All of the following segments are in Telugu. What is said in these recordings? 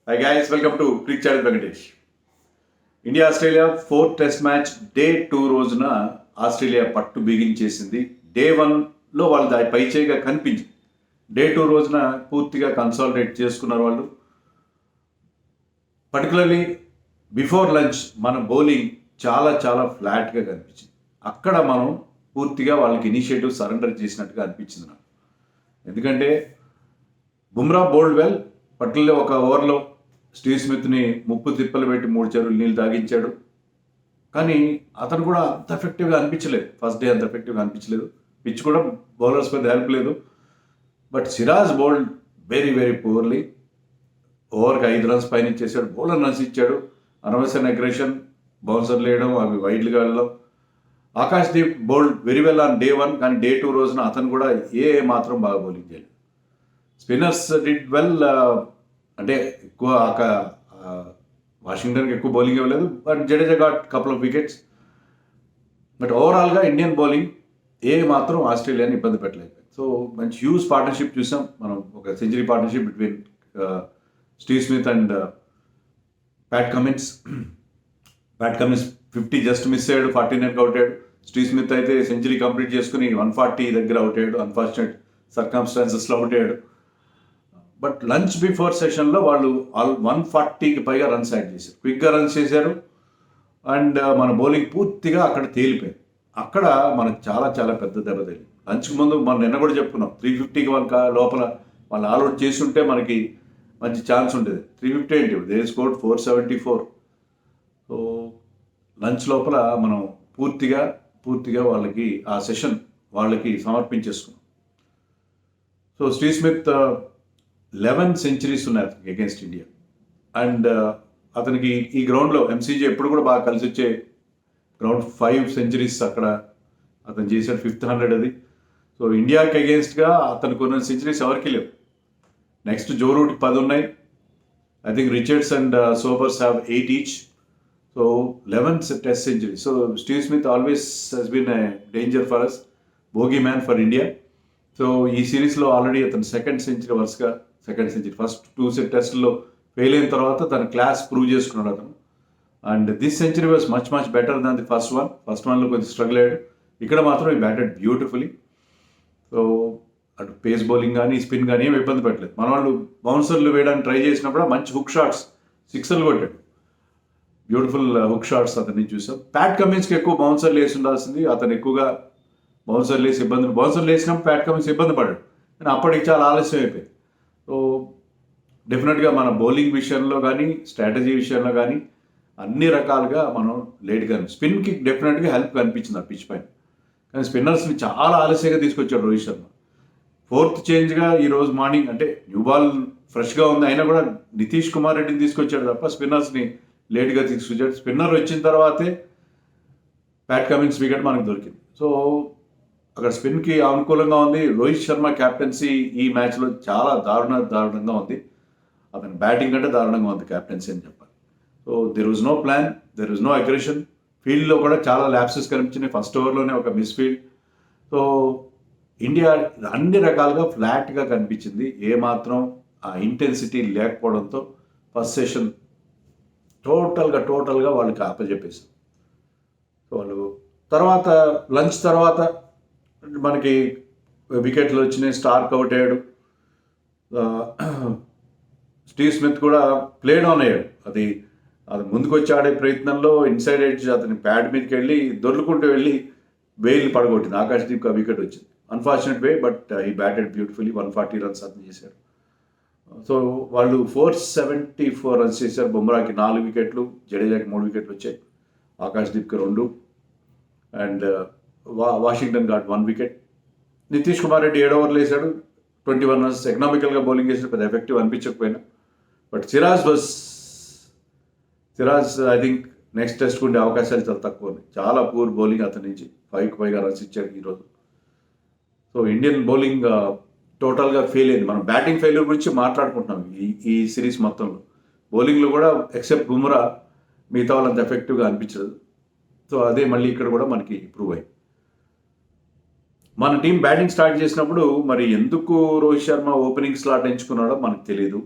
Hi guys, welcome to Cricket Channel Venkatesh. India Australia 4th test match day 2 రోజున ఆస్ట్రేలియా పట్టు బిగించేసింది. డే 1లో వాళ్ళు దాని పై చేయిగా కనిపించింది. డే 2 రోజున పూర్తిగా కన్సాలిడేట్ చేసుకున్నారు వాళ్ళు. పర్టికులర్లీ బిఫోర్ లంచ్ మన బౌలింగ్ చాలా ఫ్లాట్గా కనిపించింది. అక్కడ మనం పూర్తిగా వాళ్ళకి ఇనిషియేటివ్ సరెండర్ చేసినట్టుగా అనిపించింది నాకు. ఎందుకంటే బుమ్రా బౌల్డ్ వెల్, పర్టికులర్లీ ఒక ఓవర్లో స్టీవ్ స్మిత్ని ముప్పు తిప్పలు పెట్టి 3 చెరువులు నీళ్ళు తాగించాడు. కానీ అతను కూడా అంత ఎఫెక్టివ్గా అనిపించలేదు. ఫస్ట్ డే అంత ఎఫెక్టివ్గా అనిపించలేదు. పిచ్ కూడా బౌలర్స్ పెద్ద హెల్ప్ లేదు. But Siraj bowled very poorly. ఓవర్కి 5 రన్స్ పైన ఇచ్చేసాడు. బౌలర్ రన్స్ ఇచ్చాడు. అనవసరమైన అగ్రెషన్, బౌన్సర్లు వేయడం, అవి వైడ్లుగా వెళ్ళడం. Akash Deep bowled very well on day 1, కానీ డే 2 రోజున అతను కూడా మాత్రం బాగా బౌలింగ్ చేయలేదు. Spinners did well. అంటే ఎక్కువ వాషింగ్టన్కి ఎక్కువ బౌలింగ్ ఇవ్వలేదు, but Jadeja got couple of wickets. But ఓవరాల్గా ఇండియన్ బౌలింగ్ మాత్రం ఆస్ట్రేలియాని ఇబ్బంది పెట్టలేదు. సో మంచి హ్యూజ్ పార్ట్నర్షిప్ చూసాం మనం. ఒక century partnership between Steve Smith and Pat Cummins. 50 just miss అయ్యాడు, 49కి అవుట్ అయ్యాడు. స్టీవ్ స్మిత్ అయితే సెంచరీ కంప్లీట్ చేసుకుని 140 దగ్గర అవుట్ అయ్యాడు. అన్ఫార్చునేట్ సర్కమ్స్టాన్సెస్లో అవుట్ అయ్యాడు. బట్ లంచ్ బిఫోర్ సెషన్లో వాళ్ళు 140కి పైగా రన్స్ యాడ్ చేశారు. క్విక్గా రన్స్ చేశారు. అండ్ మన బౌలింగ్ పూర్తిగా అక్కడ తేలిపోయింది. అక్కడ మనకు చాలా పెద్ద దెబ్బ తగిలింది. లంచ్కి ముందు మనం నిన్న కూడా చెప్పుకున్నాం, 350కి వాళ్ళ లోపల వాళ్ళు ఆల్అౌట్ చేసి ఉంటే మనకి మంచి ఛాన్స్ ఉండేది. 350 ఏంటి, దే స్కోర్డ్ 474. సో లంచ్ లోపల మనం పూర్తిగా వాళ్ళకి ఆ సెషన్ వాళ్ళకి సమర్పించేసుకున్నాం. సో స్టీవ్ స్మిత్ 11 సెంచరీస్ ఉన్నాయి అతనికి అగేన్స్ట్ ఇండియా. అండ్ అతనికి ఈ గ్రౌండ్లో ఎంసీజీ ఎప్పుడు కూడా బాగా కలిసి వచ్చే గ్రౌండ్. 5 సెంచరీస్ అక్కడ అతను చేశాడు. 5th 100 అది. సో ఇండియాకి అగేన్స్ట్గా అతనికి ఉన్న సెంచరీస్ ఎవరికి లేవు. నెక్స్ట్ జో రూట్కి 10 ఉన్నాయి. I think Richards and Sobers have 8 each. So 11 test centuries. So Steve Smith always has been a danger for us, bogey man for India. So ఈ సిరీస్లో ఆల్రెడీ అతను సెకండ్ సెంచరీ ఫస్ట్ 2 టెస్ట్లో ఫెయిల్ అయిన తర్వాత తన క్లాస్ ప్రూవ్ చేసుకున్నాడు అతను. And this century was much better than the first వన్లో కొంచెం స్ట్రగుల్ అయ్యాడు. ఇక్కడ మాత్రం ఈ బ్యాటెడ్ బ్యూటిఫుల్లీ. సో అటు పేస్ బౌలింగ్ కానీ స్పిన్ కానీ ఏమి ఇబ్బంది పెట్టలేదు. మన వాళ్ళు బౌన్సర్లు వేయడానికి ట్రై చేసినప్పుడు మంచి హుక్ షాట్స్, 6లు కొట్టాడు. బ్యూటిఫుల్ హుక్ షాట్స్ అతన్ని చూసాం. ప్యాట్ కమిన్స్కి ఎక్కువ బౌన్సర్లు వేసి ఉండాల్సింది. అతను ఎక్కువగా బౌన్సర్లు వేసినప్పుడు ప్యాట్ కమిన్స్ ఇబ్బంది పడ్డాడు. కానీ అప్పటికి చాలా ఆలస్యం అయిపోయింది. సో డెఫినెట్గా మన బౌలింగ్ విషయంలో కానీ స్ట్రాటజీ విషయంలో కానీ అన్ని రకాలుగా మనం లేట్గా స్పిన్కి డెఫినెట్గా హెల్ప్ కనిపించింది ఆ పిచ్ పైన. కానీ స్పిన్నర్స్ని చాలా ఆలస్యంగా తీసుకొచ్చాడు రోహిత్ శర్మ. 4th చేంజ్గా ఈరోజు మార్నింగ్, అంటే న్యూ బాల్ ఫ్రెష్గా ఉంది అయినా కూడా నితీష్ కుమార్ రెడ్డిని తీసుకొచ్చాడు తప్ప స్పిన్నర్స్ని లేట్గా తీసుకొచ్చాడు. స్పిన్నర్ వచ్చిన తర్వాతే ప్యాట్ కమిన్స్ వికెట్ మనకు దొరికింది. సో అక్కడ స్పిన్కి అనుకూలంగా ఉంది. రోహిత్ శర్మ క్యాప్టెన్సీ ఈ మ్యాచ్లో చాలా దారుణంగా ఉంది. అతని బ్యాటింగ్ కంటే దారుణంగా ఉంది క్యాప్టెన్సీ అని చెప్పాలి. So there was no plan, there was no aggression. ఫీల్డ్లో కూడా చాలా ల్యాప్సెస్ కనిపించినాయి. ఫస్ట్ ఓవర్లోనే ఒక మిస్ ఫీల్డ్. సో ఇండియా అన్ని రకాలుగా ఫ్లాట్గా కనిపించింది. ఏమాత్రం ఆ ఇంటెన్సిటీ లేకపోవడంతో ఫస్ట్ సెషన్ టోటల్గా వాళ్ళకి అప్పచెప్పేశారు. సో వాళ్ళు తర్వాత లంచ్ తర్వాత మనకి వికెట్లు వచ్చినాయి. స్టార్క్ అవుట్ అయ్యాడు. స్టీవ్ స్మిత్ కూడా ప్లే డౌన్ అయ్యాడు. అది ముందుకు వచ్చి ఆడే ప్రయత్నంలో ఇన్సైడ్ ఎడ్జ్ అతని ప్యాడ్ మీదకి వెళ్ళి దొర్లుకుంటూ వెళ్ళి బెయిల్ పడగొట్టింది. ఆకాష్ దీప్ వికెట్ వచ్చింది. అన్ఫార్చునేట్ వే, బట్ ఈ బ్యాటెడ్ బ్యూటిఫుల్లీ. 140 రన్స్ అతను చేశాడు. సో వాళ్ళు 474 రన్స్ చేశారు. బుమ్రాకి 4 వికెట్లు, జడేజాకి 3 వికెట్లు వచ్చాయి, ఆకాష్ దీప్కి 2, and Washington got 1 wicket. Nitish Kumar Reddy 7 ఓవర్లు వేశాడు, 21 రన్స్. ఎకనామికల్గా బౌలింగ్ చేసిన పెద్ద ఎఫెక్టివ్ అనిపించకపోయినా. But Siraj I think next test ఉండే అవకాశాలు చాలా తక్కువ ఉన్నాయి. చాలా పూర్ బౌలింగ్ అతని నుంచి. 5కి పైగా రన్స్ ఇచ్చాడు ఈరోజు. సో ఇండియన్ బౌలింగ్ టోటల్గా ఫెయిల్ అయింది. మనం బ్యాటింగ్ ఫెయిల్యూర్ గురించి మాట్లాడుకుంటున్నాం ఈ సిరీస్ మొత్తంలో. బౌలింగ్లో కూడా ఎక్సెప్ట్ బుమ్రా మిగతా వాళ్ళంత ఎఫెక్టివ్గా అనిపించదు. సో అదే మళ్ళీ ఇక్కడ కూడా మనకి ప్రూవ్ అయింది. మన టీం బ్యాటింగ్ స్టార్ట్ చేసినప్పుడు మరి ఎందుకు రోహిత్ శర్మ ఓపెనింగ్ స్లాట్ ఎంచుకున్నాడో మనకు తెలియదు.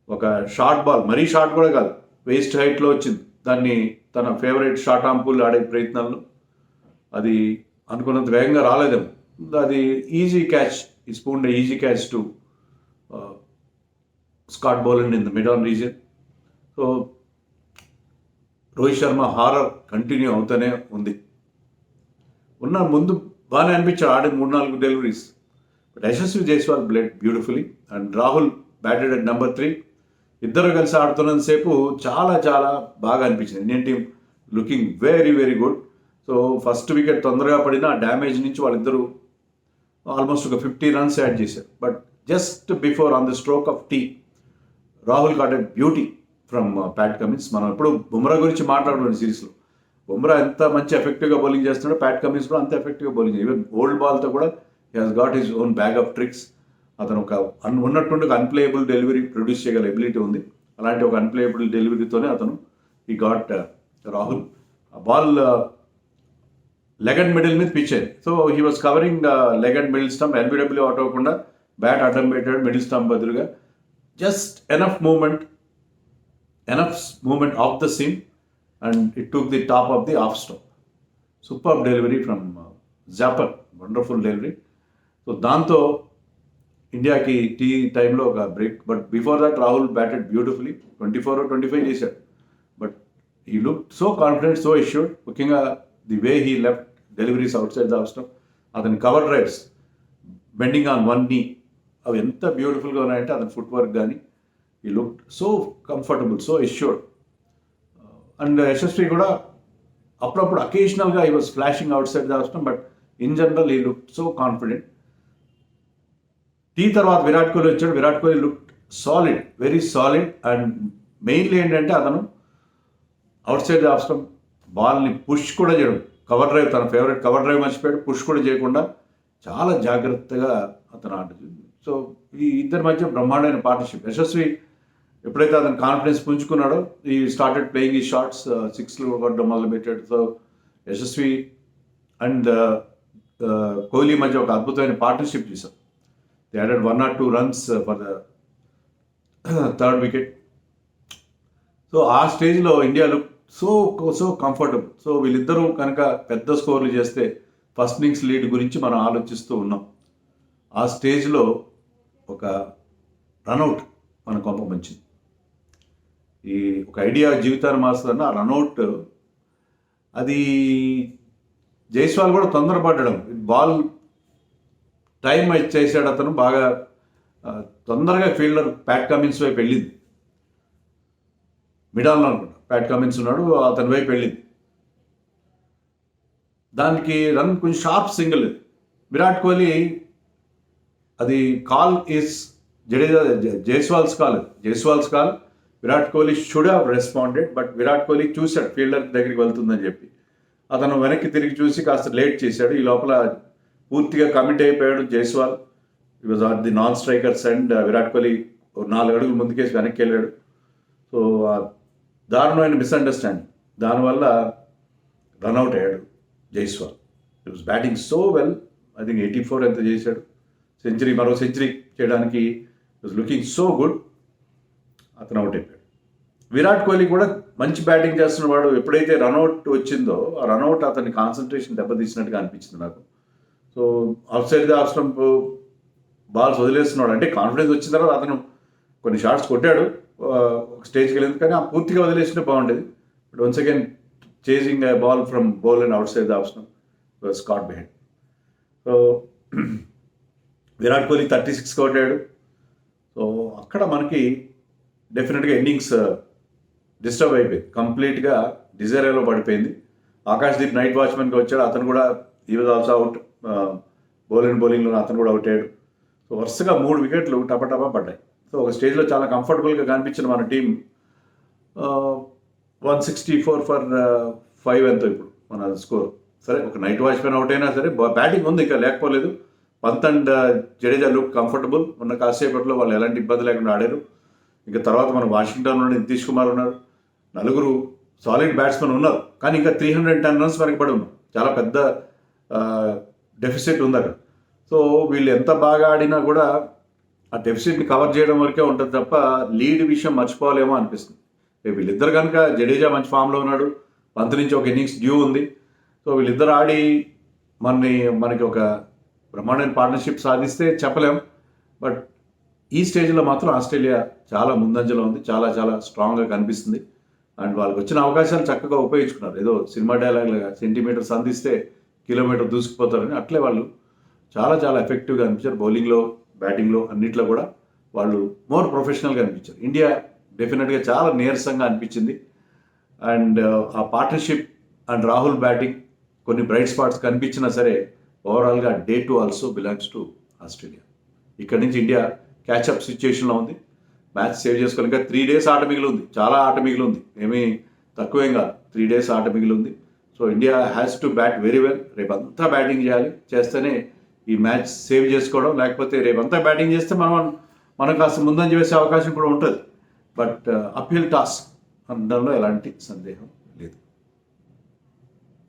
ఒక షార్ట్ బాల్, మరీ షార్ట్ కూడా కాదు, వేస్ట్ హైట్లో వచ్చింది, దాన్ని తన ఫేవరెట్ షార్ట్ ఆంపుల్ ఆడే ప్రయత్నాల్లో అది అనుకున్నంత వేగంగా రాలేదేమో, అది ఈజీ క్యాచ్, ఈ spoon easy catch to Scott Boland in the mid on region. So Rohit Sharma horror continue అవుతూనే ఉంది. ముందు బాగానే అనిపించాడు ఆడే 3-4 deliveries, but Yashasvi Jaiswal played beautifully and Rahul batted at number 3. ఇద్దరు కలిసి ఆడుతున్నంతసేపు చాలా చాలా బాగా అనిపించింది. Indian team looking very very good. So first wicket తొందరగా పడిన ఆ డ్యామేజ్ నుంచి వాళ్ళిద్దరూ ఆల్మోస్ట్ ఒక 50 రన్స్ యాడ్ చేశారు. But just before on the stroke of tea, Rahul got a beauty from Pat Cummins. మనం ఎప్పుడు బుమ్రా గురించి మాట్లాడుతున్నాం సిరీస్లో. బుమ్రా ఎంత మంచి ఎఫెక్టివ్గా బౌలింగ్ చేస్తున్నాడో ప్యాట్ కమిన్స్ కూడా అంత ఎఫెక్టివ్గా బౌలింగ్, ఈవెన్ ఓల్డ్ బాల్తో కూడా he has got his own bag of tricks. అతను ఒక ఉన్నట్టుండి ఒక అన్ప్లేయబుల్ డెలివరీ ప్రొడ్యూస్ చేయగల ఎబిలిటీ ఉంది. అలాంటి ఒక అన్ప్లేయబుల్ డెలివరీతోనే అతను ఈ got Rahul ball leg and middle మీద పిచ్ అయింది. So he was covering leg and middle stump, LBW out అవ్వకుండా బ్యాట్ అడ్డం పెట్టాడు మిడిల్ స్టంప్ బదులుగా. Just enough movement of the seam and it took the top of the off stump. Super delivery from జాపర్, వండర్ఫుల్ డెలివరీ. సో దాంతో ఇండియాకి టీ టైంలో ఒక break. But before that Rahul batted beautifully, 24 or 25 చేశాడు. But he look so confident, so assured. ముఖ్యంగా the way he left deliveries outside the off stump, అతని cover drives bending on one knee, అవి ఎంత బ్యూటిఫుల్గా ఉన్నాయంటే అతని ఫుట్ వర్క్ కానీ, he look so comfortable, so assured. And Yashasvi కూడా అప్పుడప్పుడు అకేషనల్గా he was flashing out side the off stump, but in general he look so confident. Tea తర్వాత విరాట్ కోహ్లీ వచ్చాడు. Virat Kohli look solid, very solid. And mainly ఏంటంటే అతను outside the off stump బాల్ని పుష్ కూడా చేయడం, కవర్ డ్రైవ్, తన ఫేవరెట్ కవర్ డ్రైవ్ మర్చిపోయాడు, పుష్ కూడా చేయకుండా చాలా జాగ్రత్తగా అతను ఆడుతుంది. సో ఈ ఇద్దరి మధ్య బ్రహ్మాండమైన పార్ట్నర్షిప్. యశస్వి ఎప్పుడైతే అతను కాన్ఫిడెన్స్ పుంజుకున్నాడో ఈ స్టార్టెడ్ ప్లేయింగ్ ఈ షాట్స్, 6లు కొట్టడం మొదలుపెట్టాడు. సో యశస్వి అండ్ కోహ్లీ మధ్య ఒక అద్భుతమైన పార్ట్నర్షిప్ చూసాం. They added 1 or 2 runs for the third wicket. So ఆ స్టేజ్లో India look so comfortable. So వీళ్ళిద్దరూ కనుక పెద్ద స్కోర్లు చేస్తే ఫస్ట్ ఇన్నింగ్స్ లీడ్ గురించి మనం ఆలోచిస్తూ ఉన్నాం. ఆ స్టేజ్లో ఒక రన్అట్ మన కొంప మంచింది. ఈ ఒక ఐడియా జీవితాన్ని మారుస్తుందన్న ఆ రన్అట్, అది జైస్వాల్ కూడా తొందరపడ్డం, బాల్ టైం చేశాడు అతను బాగా. తొందరగా ఫీల్డర్ ప్యాట్ కమిన్స్ వైపు వెళ్ళింది, మిడాల్లో అనుకుంటా ప్యాట్ కమిన్స్ ఉన్నాడు, అతని వైపు వెళ్ళింది. దానికి రన్ కొంచెం షార్ప్ సింగిల్. విరాట్ కోహ్లీ అది call is Jaiswal's call. Virat Kohli should have responded, but Virat Kohli చూశాడు ఫీల్డర్ దగ్గరికి వెళ్తుందని చెప్పి. అతను వెనక్కి తిరిగి చూసి కాస్త లేట్ చేశాడు. ఈ లోపల పూర్తిగా కమిట్ అయిపోయాడు Jaiswal. It was at the non strikers and Virat Kohli 4 అడుగులు ముందుకేసి వెనక్కి వెళ్ళాడు. సో దారుణమైన మిస్అండర్స్టాండింగ్, దానివల్ల రన్అట్ అయ్యాడు Jaiswal. It was batting so well, I think 84 ఎంత చేశాడు, మరో సెంచరీ చేయడానికి వాజ్ లుకింగ్ సో గుడ్. అతను అవుట్ అయిపోయాడు. విరాట్ కోహ్లీ కూడా మంచి బ్యాటింగ్ చేస్తున్న వాడు. ఎప్పుడైతే రన్అట్ వచ్చిందో ఆ రన్అట్ అతని కాన్సన్ట్రేషన్ దెబ్బతీసినట్టుగా అనిపించింది నాకు. So outside the off stump balls వదిలేస్తున్నాడు, అంటే కాన్ఫిడెన్స్ వచ్చిన తర్వాత అతను కొన్ని షాట్స్ కొట్టాడు ఒక స్టేజ్కి వెళ్ళింది, కానీ ఆ పూర్తిగా వదిలేసినా బాగుండేది. But once again chasing a ball from bowl and outside the off stump was caught behind. So Virat Kohli 36 కొట్టాడు. సో అక్కడ మనకి డెఫినెట్గా ఇన్నింగ్స్ డిస్టర్బ్ అయిపోయింది, కంప్లీట్గా డిజైర్లో పడిపోయింది. ఆకాశ్దీప్ నైట్ వాచ్మెన్గా వచ్చాడు, అతను కూడా ఈ వాజ్ ఆల్సో అవుట్. బౌలింగ్లో అతను కూడా అవుట్ అయ్యాడు. సో వరుసగా 3 వికెట్లు టపటపా పడ్డాయి. సో ఒక స్టేజ్లో చాలా కంఫర్టబుల్గా కనిపించిన మన టీం 164 for 5 ఎంతో ఇప్పుడు మన స్కోర్. సరే ఒక నైట్ వాచ్మెన్ అవుట్ అయినా సరే బ్యాటింగ్ ఉంది, ఇంకా లేకపోలేదు. Pant and Jadeja look comfortable. ఉన్న కాసేపట్లో వాళ్ళు ఎలాంటి ఇబ్బంది లేకుండా ఆడారు. ఇంకా తర్వాత మన వాషింగ్టన్ నుండి నితీష్ కుమార్ ఉన్నారు, 4 సాలిడ్ బ్యాట్స్మెన్ ఉన్నారు. కానీ ఇంకా 310 రన్స్ వెనకబడి ఉన్నాం, చాలా పెద్ద డెఫిసిట్ ఉంది అక్కడ. సో వీళ్ళు ఎంత బాగా ఆడినా కూడా ఆ డెఫిసిట్ని కవర్ చేయడం వరకే ఉంటుంది తప్ప లీడ్ విషయం మర్చిపోవాలేమో అనిపిస్తుంది. వీళ్ళిద్దరు కనుక జడేజా మంచి ఫామ్లో ఉన్నాడు, పంత్ నుంచి ఒక ఇన్నింగ్స్ డ్యూ ఉంది. సో వీళ్ళిద్దరు ఆడి మనకి ఒక బ్రహ్మాండమైన పార్ట్నర్షిప్ సాధిస్తే చెప్పలేం. బట్ ఈ స్టేజ్లో మాత్రం ఆస్ట్రేలియా చాలా ముందంజలో ఉంది, చాలా చాలా స్ట్రాంగ్గా కనిపిస్తుంది. అండ్ వాళ్ళకి వచ్చిన అవకాశాలు చక్కగా ఉపయోగించుకున్నారు. ఏదో సినిమా డైలాగ్ లాగా సెంటీమీటర్ సంధిస్తే కిలోమీటర్ దూసుకుపోతారని అట్లే వాళ్ళు చాలా చాలా ఎఫెక్టివ్గా అనిపించారు. బౌలింగ్లో, బ్యాటింగ్లో అన్నిట్లో కూడా వాళ్ళు మోర్ ప్రొఫెషనల్గా అనిపించారు. ఇండియా డెఫినెట్గా చాలా నీరసంగా అనిపించింది. అండ్ ఆ పార్ట్నర్షిప్ అండ్ రాహుల్ బ్యాటింగ్ కొన్ని బ్రైట్ స్పాట్స్ కనిపించినా సరే ఓవరాల్గా day 2 also belongs to Australia. ఇక్కడి నుంచి ఇండియా క్యాచప్ సిచ్యుయేషన్లో ఉంది. మ్యాచ్ సేవ్ చేసుకోవాలి. ఇంకా 3 days ఆట మిగిలి ఉంది, చాలా ఆట మిగిలి ఉంది, ఏమీ తక్కువేం కాదు. 3 days ఆట మిగిలి ఉంది. So India has to bat very well. రేపంతా బ్యాటింగ్ చేయాలి, చేస్తేనే ఈ మ్యాచ్ సేవ్ చేసుకోవడం. లేకపోతే రేపంతా బ్యాటింగ్ చేస్తే మనం కాస్త ముందంజ వేసే అవకాశం కూడా ఉంటుంది. బట్ అప్హిల్ టాస్క్ అనడంలో ఎలాంటి సందేహం లేదు.